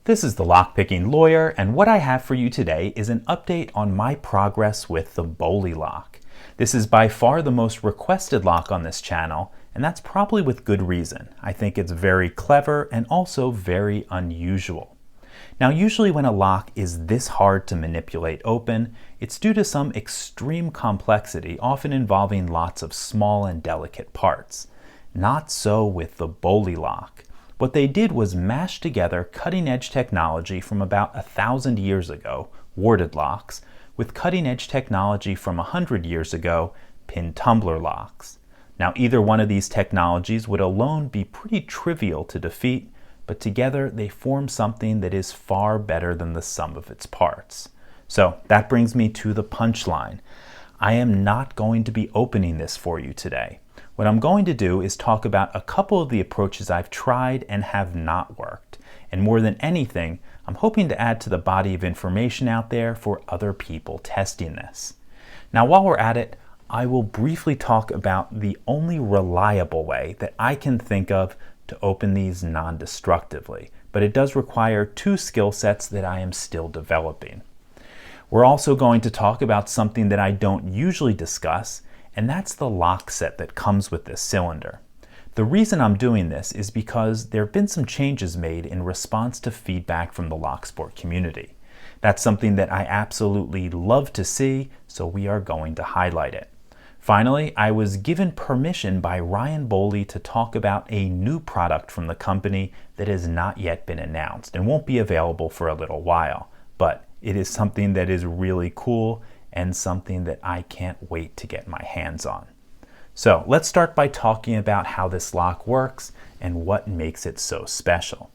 This is the Lockpicking Lawyer, and what I have for you today is an update on my progress with the Bowley lock. This is by far the most requested lock on this channel, and that's probably with good reason. I think it's very clever and also very unusual. Now, usually when a lock is this hard to manipulate open, it's due to some extreme complexity, often involving lots of small and delicate parts. Not so with the Bowley lock. What they did was mash together cutting-edge technology from about 1,000 years ago, warded locks, with cutting-edge technology from 100 years ago, pin tumbler locks. Now, either one of these technologies would alone be pretty trivial to defeat, but together they form something that is far better than the sum of its parts. So that brings me to the punchline. I am not going to be opening this for you today. What I'm going to do is talk about a couple of the approaches I've tried and have not worked. And more than anything, I'm hoping to add to the body of information out there for other people testing this. Now, while we're at it, I will briefly talk about the only reliable way that I can think of to open these non-destructively, but it does require two skill sets that I am still developing. We're also going to talk about something that I don't usually discuss, and that's the lock set that comes with this cylinder. The reason I'm doing this is because there have been some changes made in response to feedback from the lock sport community. That's something that I absolutely love to see, so we are going to highlight it. Finally, I was given permission by Ryan Bowley to talk about a new product from the company that has not yet been announced and won't be available for a little while, but it is something that is really cool and something that I can't wait to get my hands on. So let's start by talking about how this lock works and what makes it so special.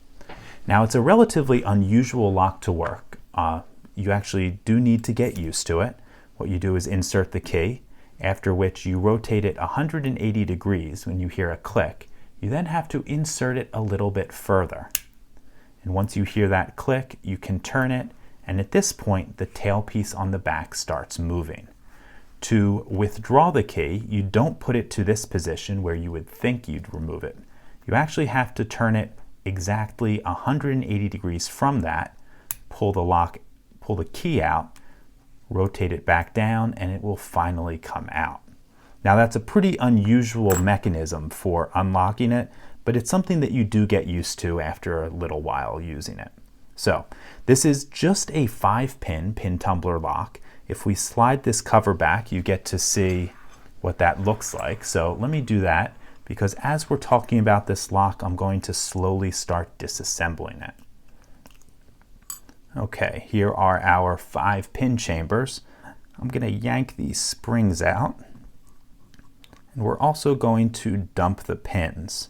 Now, it's a relatively unusual lock to work. You actually do need to get used to it. What you do is insert the key, after which you rotate it 180 degrees when you hear a click. You then have to insert it a little bit further. And once you hear that click, you can turn it, and at this point, the tailpiece on the back starts moving. To withdraw the key, you don't put it to this position where you would think you'd remove it. You actually have to turn it exactly 180 degrees from that, pull the key out, rotate it back down, and it will finally come out. Now, that's a pretty unusual mechanism for unlocking it, but it's something that you do get used to after a little while using it. So this is just a 5-pin pin tumbler lock. If we slide this cover back, you get to see what that looks like. So let me do that, because as we're talking about this lock, I'm going to slowly start disassembling it. Okay, here are our 5-pin chambers. I'm going to yank these springs out, and we're also going to dump the pins.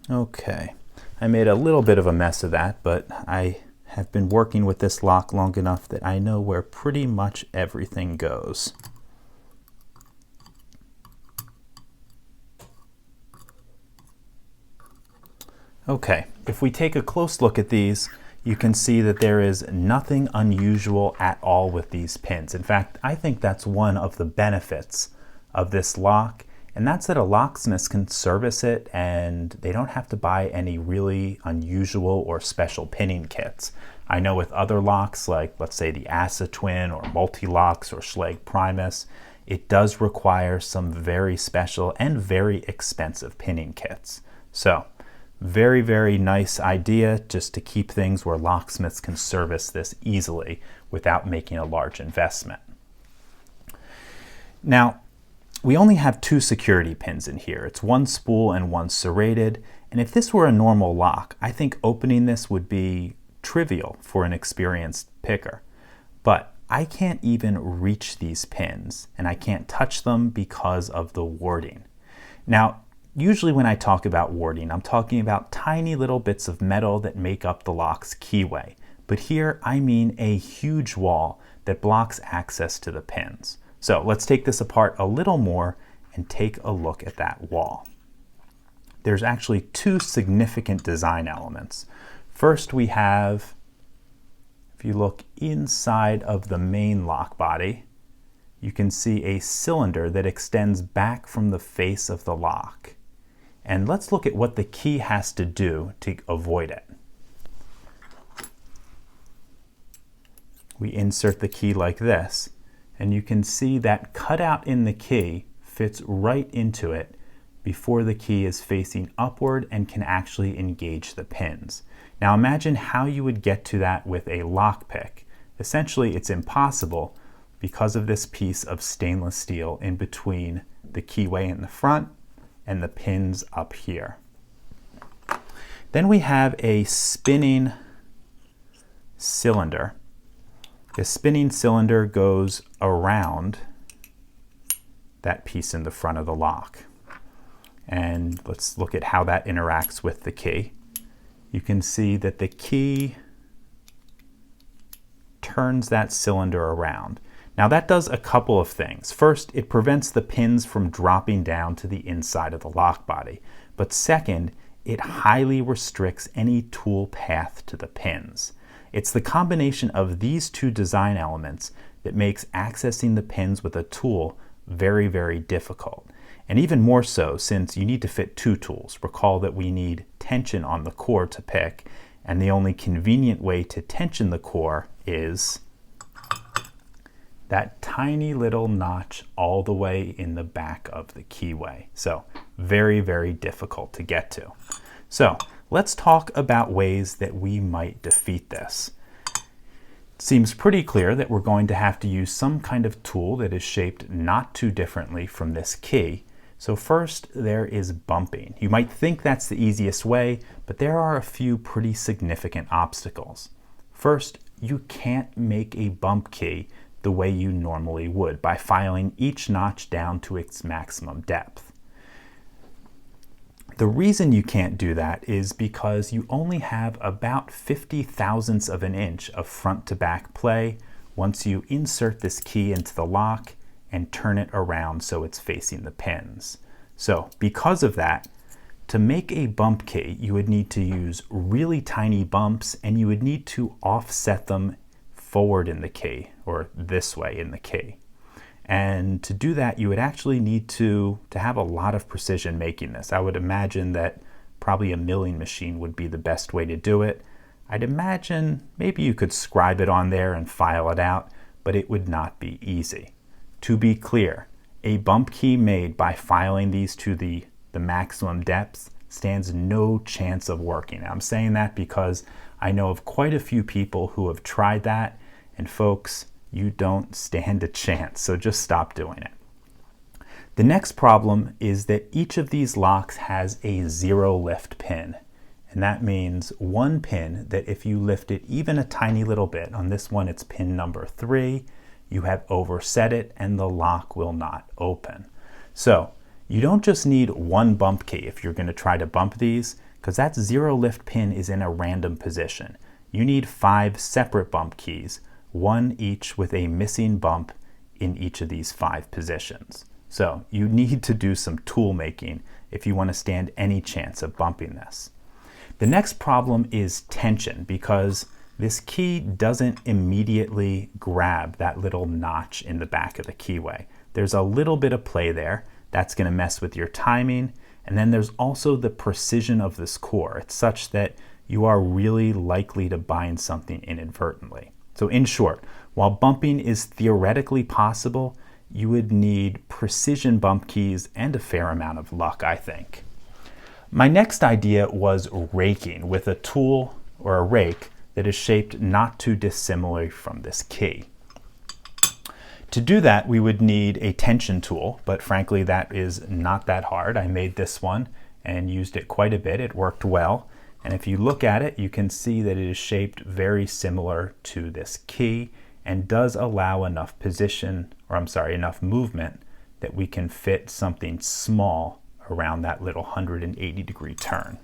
Okay, I made a little bit of a mess of that, but I have been working with this lock long enough that I know where pretty much everything goes. Okay, if we take a close look at these, you can see that there is nothing unusual at all with these pins. In fact, I think that's one of the benefits of this lock, and that's that a locksmith can service it and they don't have to buy any really unusual or special pinning kits. I know with other locks, like let's say the Asa Twin or Multi-Locks or Schlage Primus, it does require some very special and very expensive pinning kits. So very, very nice idea just to keep things where locksmiths can service this easily without making a large investment. Now, we only have 2 security pins in here. It's one spool and one serrated. And if this were a normal lock, I think opening this would be trivial for an experienced picker. But I can't even reach these pins, and I can't touch them because of the warding. Now, usually when I talk about warding, I'm talking about tiny little bits of metal that make up the lock's keyway. But here I mean a huge wall that blocks access to the pins. So let's take this apart a little more and take a look at that wall. There's actually 2 significant design elements. First, we have if you look inside of the main lock body, you can see a cylinder that extends back from the face of the lock. And let's look at what the key has to do to avoid it. We insert the key like this, and you can see that cutout in the key fits right into it before the key is facing upward and can actually engage the pins. Now imagine how you would get to that with a lockpick. Essentially, it's impossible because of this piece of stainless steel in between the keyway in the front and the pins up here. Then we have a spinning cylinder. The spinning cylinder goes around that piece in the front of the lock. And let's look at how that interacts with the key. You can see that the key turns that cylinder around. Now that does a couple of things. First, it prevents the pins from dropping down to the inside of the lock body. But second, it highly restricts any tool path to the pins. It's the combination of these two design elements that makes accessing the pins with a tool very, very difficult. And even more so since you need to fit two tools. Recall that we need tension on the core to pick, and the only convenient way to tension the core is that tiny little notch all the way in the back of the keyway. So very, very difficult to get to. So let's talk about ways that we might defeat this. It seems pretty clear that we're going to have to use some kind of tool that is shaped not too differently from this key. So first, there is bumping. You might think that's the easiest way, but there are a few pretty significant obstacles. First, you can't make a bump key the way you normally would by filing each notch down to its maximum depth. The reason you can't do that is because you only have about 50 thousandths of an inch of front to back play once you insert this key into the lock and turn it around so it's facing the pins. So because of that, to make a bump key, you would need to use really tiny bumps, and you would need to offset them forward in the key, or this way in the key. And to do that, you would actually need to have a lot of precision making this. I would imagine that probably a milling machine would be the best way to do it. I'd imagine maybe you could scribe it on there and file it out, but it would not be easy. To be clear, a bump key made by filing these to the maximum depths stands no chance of working. I'm saying that because I know of quite a few people who have tried that, and folks, you don't stand a chance, so just stop doing it. The next problem is that each of these locks has a zero lift pin, and that means one pin that if you lift it even a tiny little bit, on this one it's pin number 3, you have overset it and the lock will not open. So you don't just need one bump key if you're going to try to bump these, because that zero lift pin is in a random position. You need 5 separate bump keys, one each with a missing bump in each of these 5 positions. So you need to do some tool making if you want to stand any chance of bumping this. The next problem is tension, because this key doesn't immediately grab that little notch in the back of the keyway. There's a little bit of play there. That's going to mess with your timing. And then there's also the precision of this core. It's such that you are really likely to bind something inadvertently. So in short, while bumping is theoretically possible, you would need precision bump keys and a fair amount of luck, I think. My next idea was raking with a tool or a rake that is shaped not too dissimilar from this key. To do that, we would need a tension tool, but frankly, that is not that hard. I made this one and used it quite a bit. It worked well. And if you look at it, you can see that it is shaped very similar to this key and does allow enough enough movement that we can fit something small around that little 180-degree turn.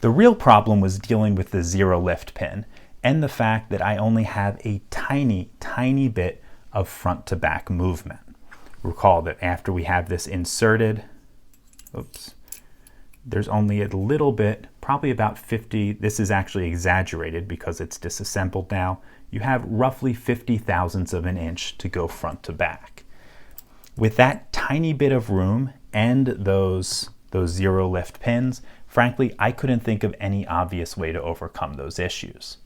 The real problem was dealing with the zero lift pin and the fact that I only have a tiny, tiny bit of front to back movement. Recall that after we have this inserted, there's only a little bit probably about 50, this is actually exaggerated because it's disassembled now, you have roughly 50 thousandths of an inch to go front to back. With that tiny bit of room and those zero lift pins, frankly, I couldn't think of any obvious way to overcome those issues.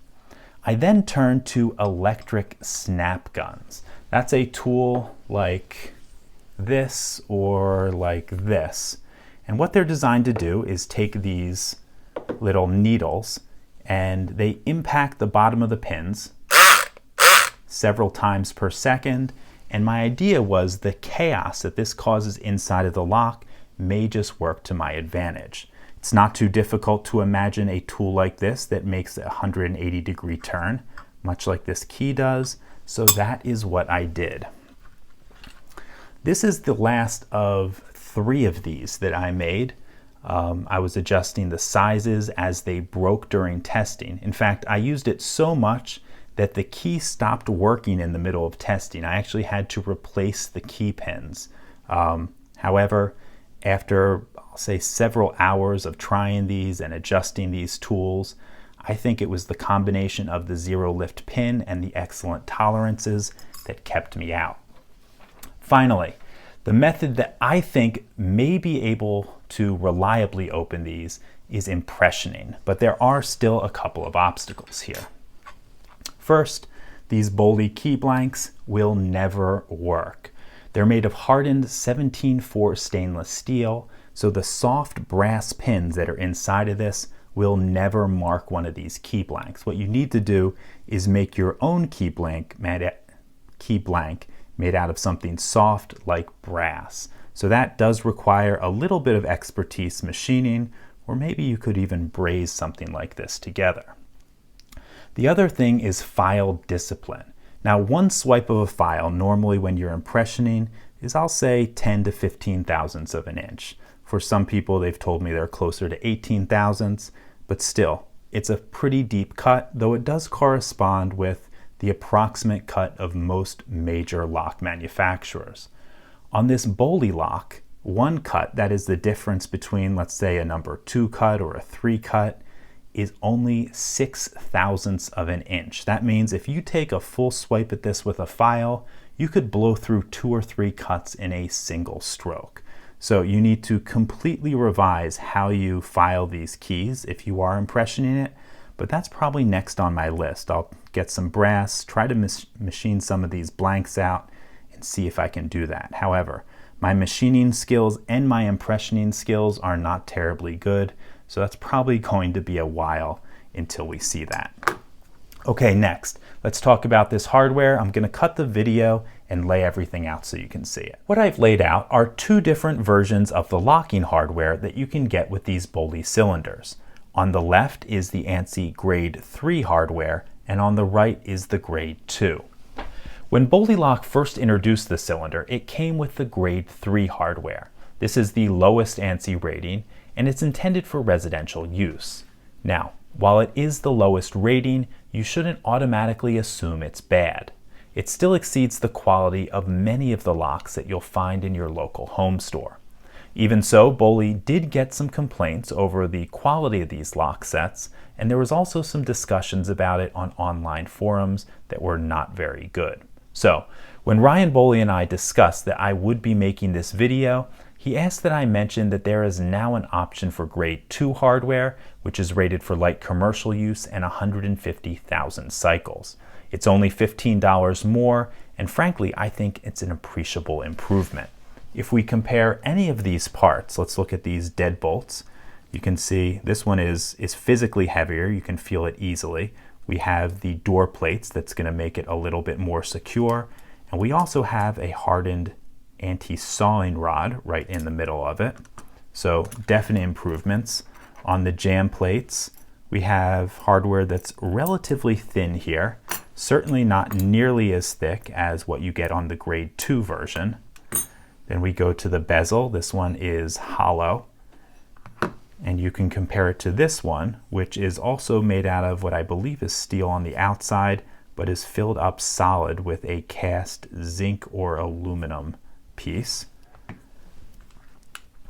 I then turned to electric snap guns. That's a tool like this or like this. And what they're designed to do is take these little needles and they impact the bottom of the pins several times per second. And my idea was the chaos that this causes inside of the lock may just work to my advantage. It's not too difficult to imagine a tool like this that makes a 180-degree turn, much like this key does. So that is what I did. This is the last of 3 of these that I made. I was adjusting the sizes as they broke during testing. In fact, I used it so much that the key stopped working in the middle of testing. I actually had to replace the key pins. However, after, I'll say, several hours of trying these and adjusting these tools, I think it was the combination of the zero lift pin and the excellent tolerances that kept me out. Finally, the method that I think may be able to reliably open these is impressioning, but there are still a couple of obstacles here. First, these Bowley key blanks will never work. They're made of hardened 17-4 stainless steel, so the soft brass pins that are inside of this will never mark one of these key blanks. What you need to do is make your own key blank made out of something soft like brass. So that does require a little bit of expertise machining, or maybe you could even braze something like this together. The other thing is file discipline. Now, one swipe of a file, normally when you're impressioning, is, I'll say, 10 to 15 thousandths of an inch. For some people, they've told me they're closer to 18 thousandths, but still, it's a pretty deep cut, though it does correspond with the approximate cut of most major lock manufacturers. On this Bowley lock, one cut, that is the difference between, let's say, a number 2 cut or a 3 cut, is only 6 thousandths of an inch. That means if you take a full swipe at this with a file, you could blow through 2 or 3 cuts in a single stroke. So you need to completely revise how you file these keys if you are impressioning it, but that's probably next on my list. I'll get some brass, try to machine some of these blanks out, and see if I can do that. However, my machining skills and my impressioning skills are not terribly good, so that's probably going to be a while until we see that. Okay, next, let's talk about this hardware. I'm going to cut the video and lay everything out so you can see it. What I've laid out are 2 different versions of the locking hardware that you can get with these Bowley cylinders. On the left is the ANSI Grade 3 hardware, and on the right is the Grade 2. When Bowley Lock first introduced the cylinder, it came with the Grade 3 hardware. This is the lowest ANSI rating, and it's intended for residential use. Now, while it is the lowest rating, you shouldn't automatically assume it's bad. It still exceeds the quality of many of the locks that you'll find in your local home store. Even so, Bowley did get some complaints over the quality of these lock sets, and there was also some discussions about it on online forums that were not very good. So, when Ryan Bowley and I discussed that I would be making this video, he asked that I mention that there is now an option for Grade 2 hardware, which is rated for light commercial use and 150,000 cycles. It's only $15 more, and frankly, I think it's an appreciable improvement. If we compare any of these parts, let's look at these deadbolts. You can see this one is physically heavier. You can feel it easily. We have the door plates that's going to make it a little bit more secure. And we also have a hardened anti-sawing rod right in the middle of it. So definite improvements. On the jam plates, we have hardware that's relatively thin here. Certainly not nearly as thick as what you get on the Grade 2 version. Then we go to the bezel. This one is hollow. And you can compare it to this one, which is also made out of what I believe is steel on the outside, but is filled up solid with a cast zinc or aluminum piece.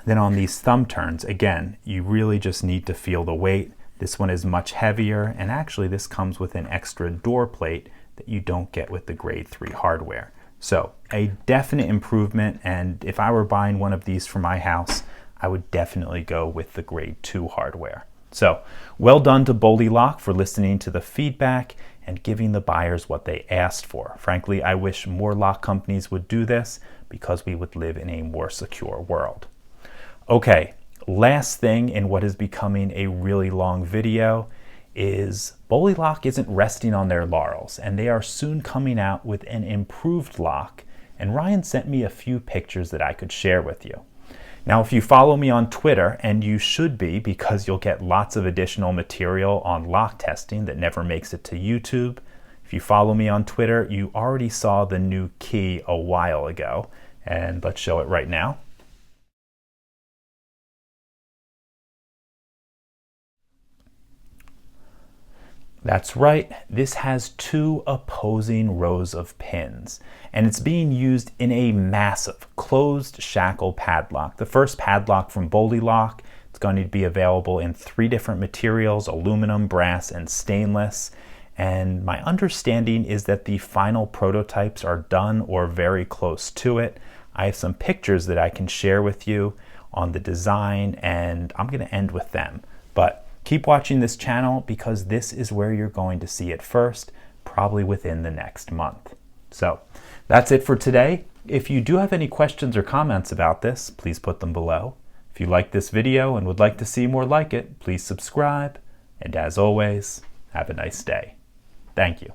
Then on these thumb turns, again, you really just need to feel the weight. This one is much heavier, and actually this comes with an extra door plate that you don't get with the grade 3 hardware. So a definite improvement, and if I were buying one of these for my house, I would definitely go with the grade 2 hardware. So well done to Bowley Lock for listening to the feedback and giving the buyers what they asked for. Frankly, I wish more lock companies would do this because we would live in a more secure world. Okay, last thing in what is becoming a really long video is Bowley Lock isn't resting on their laurels, and they are soon coming out with an improved lock, and Ryan sent me a few pictures that I could share with you. Now, if you follow me on Twitter, and you should be because you'll get lots of additional material on lock testing that never makes it to YouTube. If you follow me on Twitter, you already saw the new key a while ago, and let's show it right now. That's right, this has 2 opposing rows of pins, and it's being used in a massive closed shackle padlock. The first padlock from Bowley Lock, it's going to be available in 3 different materials: aluminum, brass, and stainless. And my understanding is that the final prototypes are done or very close to it. I have some pictures that I can share with you on the design, and I'm going to end with them. But keep watching this channel because this is where you're going to see it first, probably within the next month. So that's it for today. If you do have any questions or comments about this, please put them below. If you like this video and would like to see more like it, please subscribe. And as always, have a nice day. Thank you.